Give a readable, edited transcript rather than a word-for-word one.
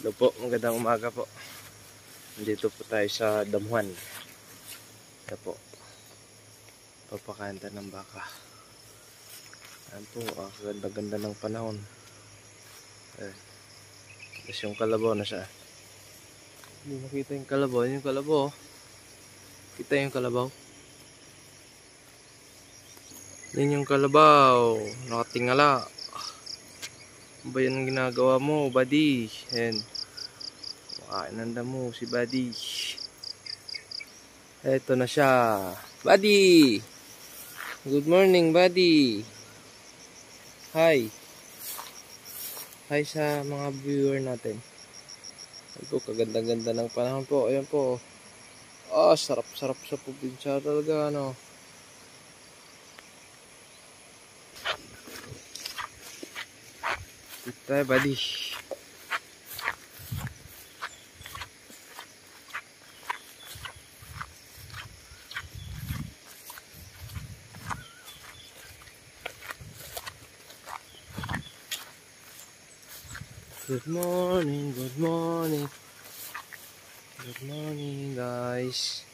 Hello po, magandang umaga po. Nandito po tayo sa damuhan. Ito po, papakanta ng baka. Ayan po, ganda-ganda ng panahon. Ayan. Tapos yung kalabaw na siya. Hindi makita yung kalabaw. Yung kalabaw, kita yung kalabaw. Yan yung kalabaw, nakatingala. Ano ba yan ginagawa mo, buddy? Ayan. Makainanda mo si buddy. Eto na siya. Buddy! Good morning, buddy. Hi. Hi sa mga viewer natin. Ayan po, kaganda-ganda ng panahon po. Ayan po. Oh, sarap-sarap sa probinsya talaga, ano. Dito tayo, buddy. Good morning, good morning. Good morning, guys.